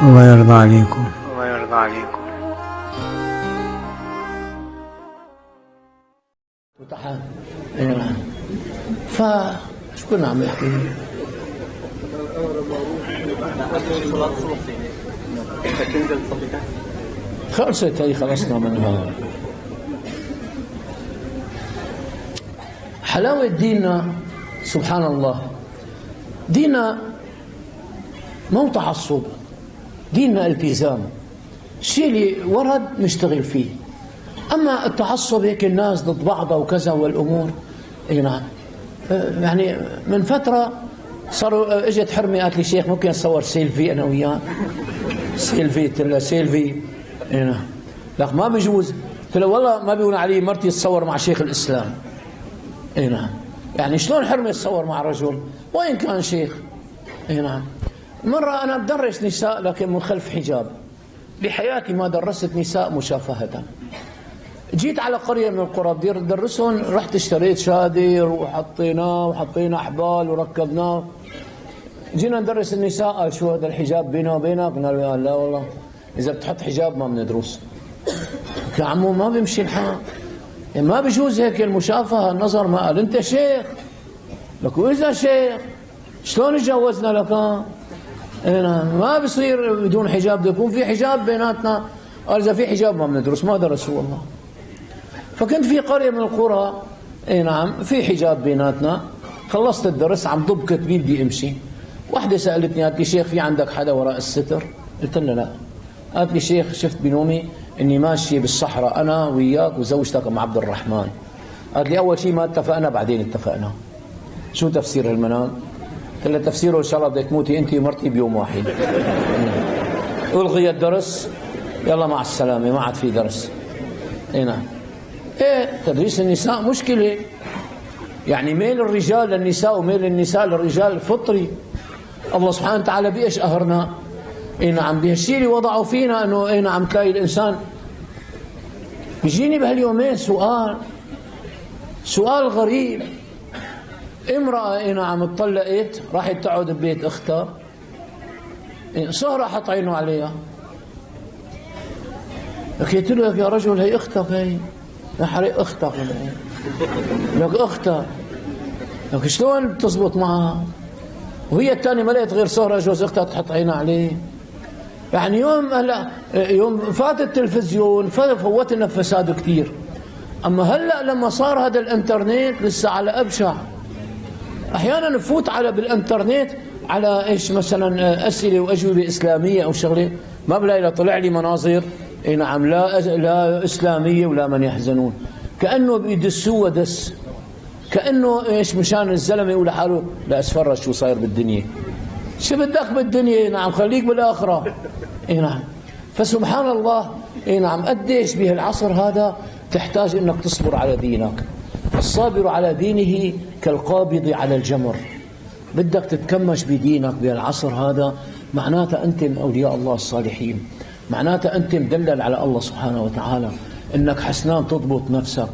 الله يرضى عليكم. الله يرضى عليكم. وتحت نعم. فايش كنا عم نحكي؟ خلصت هي، خلصنا منها. حلاوة ديننا سبحان الله، ديننا مو تعصب، ديننا التزام. الشيء اللي ورد نشتغل فيه. أما التعصب هيك الناس ضد بعضها وكذا والأمور، اي نعم. يعني من فترة صاروا اجت حرمة قالت لي شيخ ممكن اتصور سيلفي أنا وياه؟ سيلفي، قلت لها سيلفي اي نعم. لك ما بيجوز. قلت له والله ما بيقول علي مرتي تتصور مع شيخ الإسلام. اي نعم. يعني شلون حرمة يتصور مع رجل وإن كان شيخ؟ اي نعم. مرة أنا بدرس نساء لكن من خلف حجاب، بحياتي ما درست نساء مشافهة. جيت على قرية من القرى بدي أدرسهم، رحت اشتريت شادر وحطينا أحبال وركبناه. جينا ندرس النساء، قال شو هذا الحجاب بينه وبينك؟ قلنا له لا والله إذا بتحط حجاب ما بندرس. يا عمو ما بيمشي الحال، يعني ما بيجوز هيك المشافهة النظر. ما قال أنت شيخ؟ لك وإذا شيخ شلون تجوزنا لك؟ ما بصير بدون حجاب، بده يكون في حجاب بيناتنا. قال إذا في حجاب ما بندرس. ما درسوا والله. فكنت في قرية من القرى اي نعم في حجاب بيناتنا. خلصت الدرس عم ضب كتبي بدي امشي، وحده سالتني قالت لي شيخ في عندك حدا وراء الستر؟ قلت لها لا. قالت لي شيخ شفت بنومي اني ماشيه بالصحراء انا وياك وزوجتك ام عبد الرحمن. قالت لي اول شيء ما اتفقنا بعدين اتفقنا. شو تفسير المنام؟ قلت لها تفسيره ان شاء الله بدك تموتي انت ومرتي بيوم واحد. الغي الدرس، يلا مع السلامه، ما عاد في درس. اي نعم. ايه تدريس النساء مشكله. يعني ميل الرجال للنساء وميل النساء للرجال فطري. الله سبحانه وتعالى بايش قهرنا؟ اي نعم بهالشيء اللي وضعوا فينا، انه اي نعم تلاقي الانسان. بيجيني بهاليومين سؤال غريب. امرأة اي نعم اتطلقت، راحت تقعد ببيت اختها، صهرة حط عينه عليها. قلت له يا رجل هي اختك، هي يا حريق اختك. لك اختك، لك شلون بتزبط معها؟ وهي الثانية ما لقيت غير صهرة جوز اختها تحط عينها عليه. يعني يوم فات التلفزيون فوت لنا فساد كثير. اما هلا لما صار هذا الانترنت لسه على ابشع. احيانا نفوت على بالانترنت على ايش مثلا اسئله واجوبه اسلاميه او شغله، ما بلاقي لا طلع لي مناظر اي نعم لا اسلاميه ولا من يحزنون. كانه بيدسوه دس، كانه ايش مشان الزلمه يقول لحاله لا اتفرج شو صاير بالدنيا. شو بدك بالدنيا؟ نعم خليك بالاخره. اي نعم. فسبحان الله اي نعم قديش بهالعصر هذا تحتاج انك تصبر على دينك. الصابر على دينه كالقابض على الجمر. بدك تتكمش بدينك بهالعصر هذا، معناتها انت من اولياء الله الصالحين، معناتها انت مدلل على الله سبحانه وتعالى، انك حسنان تضبط نفسك،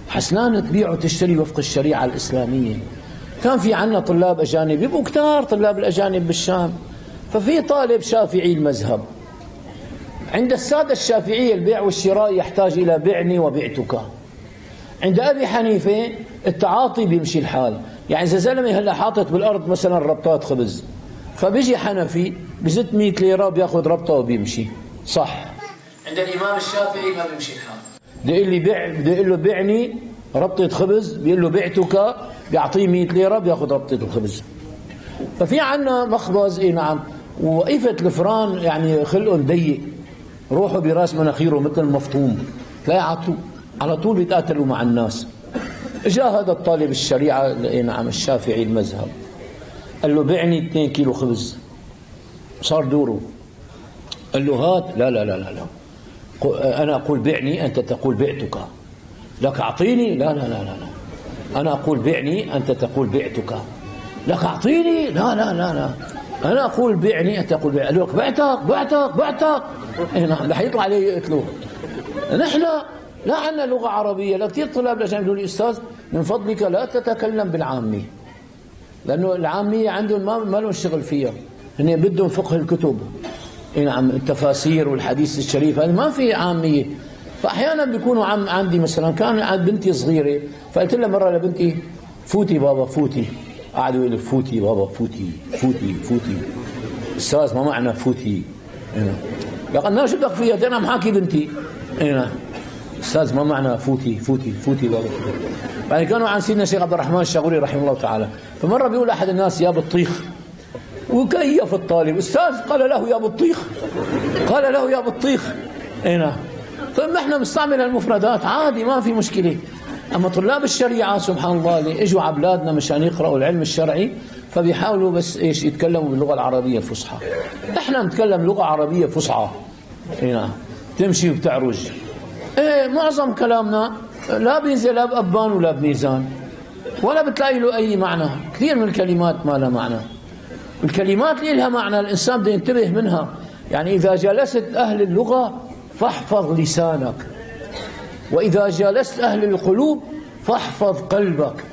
حسنان تبيع وتشتري وفق الشريعه الاسلاميه. كان في عندنا طلاب اجانب، يبقوا كثار طلاب الاجانب بالشام. ففي طالب شافعي المذهب، عند الساده الشافعيه البيع والشراء يحتاج الى بعني وبعتك. عند ابي حنيفه التعاطي بيمشي الحال. يعني اذا زلمه هلا حاطط بالارض مثلا ربطات خبز، فبيجي حنفي بزت 100 ليره بياخذ ربطه وبيمشي، صح؟ عند الامام الشافعي ما بيمشي الحال. بده يقول له بعني ربطه خبز، بيقول له بعتك، بيعطيه 100 ليره بياخذ ربطه الخبز. ففي عندنا مخبز اي نعم، ووقفه الفران يعني خلقهم ضيق، روحه براس مناخيره مثل مفطوم، تلاقي على طول بيتقاتلوا مع الناس. جاء هذا الطالب الشريعه اي نعم الشافعي المذهب، قال له بعني 2 كيلو خبز. صار دوره، قال له هات. لا لا لا لا لا، انا اقول بعني انت تقول بعتك. لك اعطيني. لا لا لا لا لا، انا اقول بعني انت تقول بعتك. لك اعطيني. لا لا لا لا، انا اقول بعني انت تقول بعتك. لك بعتك. اي نعم، رح يطلع عليه يقتلوه. نحن لا عندنا لغه عربيه. لكثير طلاب الاجانب يقولوا لي استاذ من فضلك لا تتكلم بالعاميه، لانه العاميه عندهم ما لهم شغل فيها، هن بدهم فقه الكتب. نعم التفاسير والحديث الشريف هذا ما في عامية. فأحيانا بيكونوا عندي مثلا كان عند بنتي صغيرة، فقلت لها مرة لبنتي فوتي بابا فوتي، قعدوا يقولوا فوتي بابا فوتي فوتي فوتي. أستاذ ما معنى فوتي؟ قال ما شو بدك فيها؟ أنا محاكي بنتي. أستاذ ما معنى فوتي فوتي فوتي بابا فوتي. يعني كانوا عن سيدنا الشيخ عبد الرحمن الشاغوري رحمه الله تعالى، فمرة بيقول أحد الناس يا بطيخ، وكيف الطالب أستاذ قال له يا بطيخ، قال له يا بطيخ. فنحن بنستعمل المفردات عادي ما في مشكلة. أما طلاب الشريعة سبحان الله اللي اجوا على بلادنا مشان يقرأوا العلم الشرعي فبيحاولوا بس ايش يتكلموا باللغة العربية الفصحى. احنا نتكلم لغة عربية فصحى تمشي وبتعرج. معظم كلامنا لا بينزل لا بأبان ولا بميزان ولا بتلاقي له أي معنى. كثير من الكلمات ما لها معنى. الكلمات اللي لها معنى الإنسان بده ينتبه منها. يعني إذا جالست أهل اللغة فاحفظ لسانك، وإذا جالست أهل القلوب فاحفظ قلبك.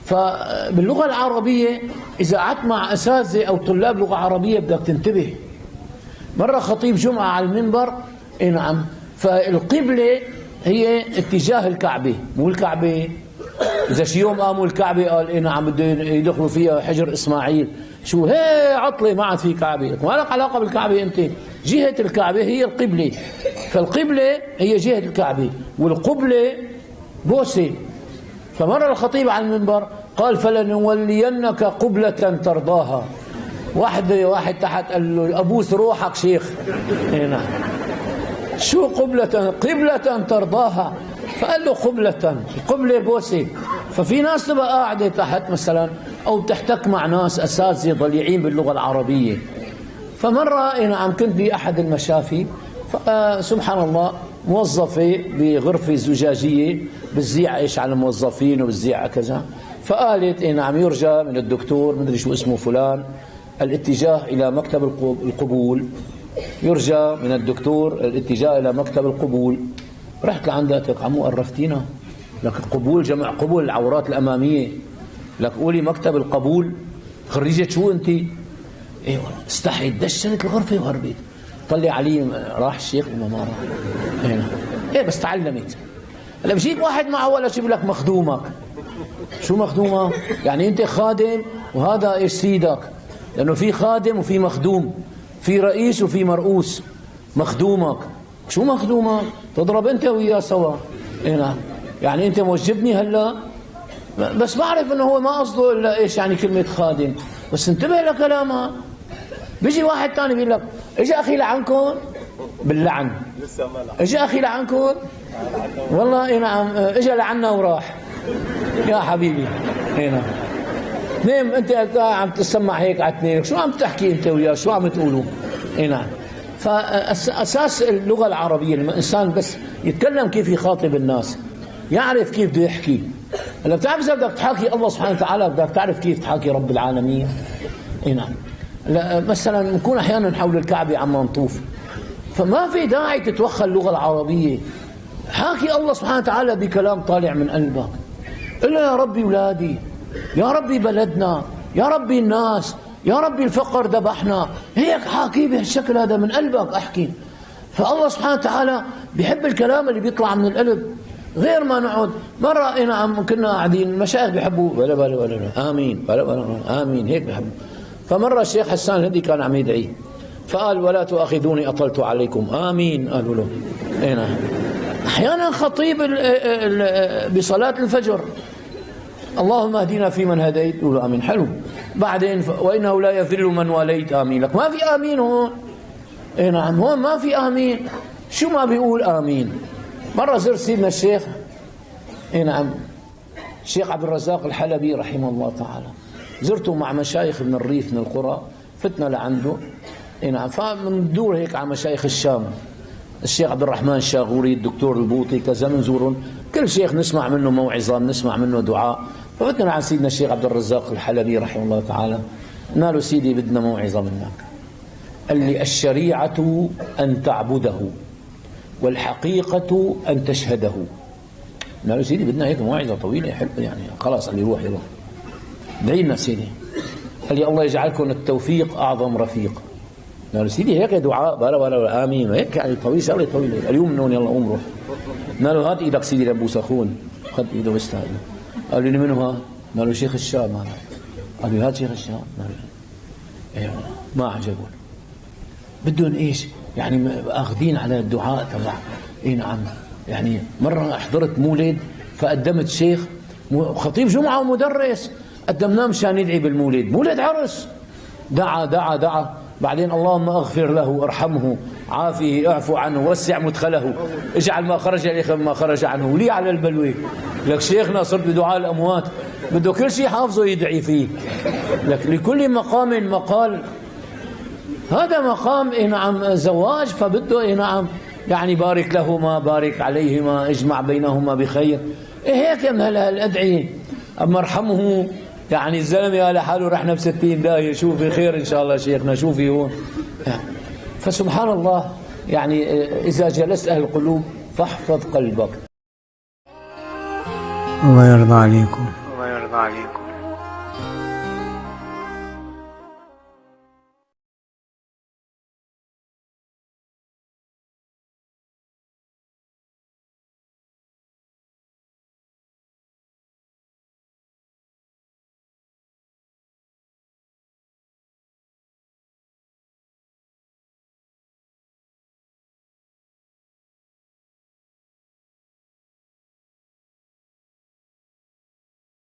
فباللغة العربية إذا قعدت مع أساتذة أو طلاب لغة عربية بدك تنتبه. مرة خطيب جمعة على المنبر نعم، فالقبلة هي اتجاه الكعبة مو الكعبة. إذا شي يوم قاموا الكعبة قال نعم بده يدخلوا فيها حجر إسماعيل، شو هي عطلة ما عاد في كعبة، ما لك علاقة بالكعبة أنت. جهة الكعبة هي القبلة، فالقبلة هي جهة الكعبة والقبلة بوسة. فمر الخطيب على المنبر قال فلنولينك قبلة ترضاها. واحد تحت قال له أبوس روحك شيخ. نعم شو قبلة؟ قبلة ترضاها. فقال له قبلة بوسة. ففي ناس تبقى قاعدة تحت مثلا أو بتحتك مع ناس أساتذة ضليعين باللغة العربية. فمرة نعم كنت بأحد المشافي، سبحان الله موظفة بغرفة زجاجية بتزيع ايش على الموظفين وبتزيع كذا، فقالت نعم يرجى من الدكتور مدري شو اسمه فلان الاتجاه إلى مكتب القبول، يرجى من الدكتور الاتجاه إلى مكتب القبول. رحت لعندها عمو قرفتينا، لك القبول جمع قبول العورات الأمامية، لك قولي مكتب القبول. خريجة شو أنت؟ إيه والله استحيت دشنت الغرفة وهربت. طلع علي راح الشيخ وما راح. هنا إيه بس تعلمت. هلا بجيك واحد معه ولا شو بقول لك مخدومك. شو مخدومك؟ يعني أنت خادم وهذا إيش سيدك، لأنه في خادم وفي مخدوم، في رئيس وفي مرؤوس. مخدومك شو مخدومك؟ تضرب أنت وياه سوا. هنا يعني أنت موجبني هلا، بس بعرف انه هو ما قصده الا ايش يعني كلمه خادم، بس انتبه لكلامها. بيجي واحد ثاني بيقول لك اجى اخي لعنكم باللعن، اجى اخي لعنكم والله نعم اجى لعنا وراح. يا حبيبي هنا نعم انت عم تسمع هيك على اثنين، شو عم تحكي انت وياه؟ شو عم تقولوا؟ نعم. فاساس اللغه العربيه لما الانسان بس يتكلم كيف يخاطب الناس، يعرف كيف بده يحكي. هلا بتعرف اذا بدك تحاكي الله سبحانه وتعالى بدك تعرف كيف تحاكي رب العالمين. نعم. مثلا نكون احيانا حول الكعبه عم نطوف، فما في داعي تتوخى اللغه العربيه. حاكي الله سبحانه وتعالى بكلام طالع من قلبك. قل له يا ربي اولادي، يا ربي بلدنا، يا ربي الناس، يا ربي الفقر ذبحنا. هيك حاكي بهالشكل هذا من قلبك احكي. فالله سبحانه وتعالى بيحب الكلام اللي بيطلع من القلب، غير ما نقعد. مرة نعم كنا قاعدين المشايخ بيحبوا بلا بلا بلا آمين بلا بلا آمين هيك بيحبوا. فمرة الشيخ حسان الهندي كان عم يدعي فقال ولا تؤاخذوني أطلت عليكم آمين. قالوا له نعم. أحيانا خطيب بصلاة الفجر اللهم اهدنا فيمن هديت يقولوا آمين حلو. بعدين وإنه لا يذل من واليت آمين. لك ما في آمين هون. نعم هون ما في آمين. شو ما بيقول آمين. مرة زرت سيدنا الشيخ نعم الشيخ عبد الرزاق الحلبي رحمه الله تعالى، زرته مع مشايخ من الريف من القرى، فتنا لعنده نعم. فمندور هيك على مشايخ الشام، الشيخ عبد الرحمن الشاغوري، الدكتور البوطي، كذا منزورهم، كل شيخ نسمع منه موعظة نسمع منه دعاء. ففتنا عن سيدنا الشيخ عبد الرزاق الحلبي رحمه الله تعالى، قلنا له سيدي بدنا موعظة منك. قال لي الشريعة أن تعبده والحقيقة أن تشهده. قلنا له سيدي بدنا هيك موعظة طويلة حلوة يعني خلاص. قال لي روح يلا ادعي لنا سيدي. قال لي الله يجعلكم التوفيق أعظم رفيق. قال سيدي هيك دعاء بلا بلا امين هيك يعني طويل شغله طويله اليوم من هون يلا قوم روح. قال له هات ايدك سيدي لابوس اخون خد ايده واستاذ. قال لي من هو؟ قال له شيخ الشام. قال له هات شيخ الشام. قال له ايوه ما عجبه بدهم ايش يعني اخذين على الدعاء تبع. اي نعم يعني مره حضرت مولد فقدمت شيخ خطيب جمعه ومدرس قدمناه مشان يدعي بالمولد مولد عرس دعا دعا دعا بعدين اللهم اغفر له ارحمه عافيه اعفو عنه وسع مدخله اجعل ما خرج اليه ما خرج عنه ولي على البلوى. لك شيخنا صرت بدعاء الاموات بده كل شيء حافظه يدعي فيه. لك لكل مقام مقال. هذا مقام نعم زواج فبده نعم يعني بارك لهما بارك عليهما اجمع بينهما بخير. هيك من الادعيه. اما ارحمه يعني الزلمه على حاله رحنا ب60 داهيه شوفي خير ان شاء الله شيخنا شوفي هون. فسبحان الله يعني اذا جلست اهل القلوب فاحفظ قلبك. الله يرضى عليكم. الله يرضى عليكم.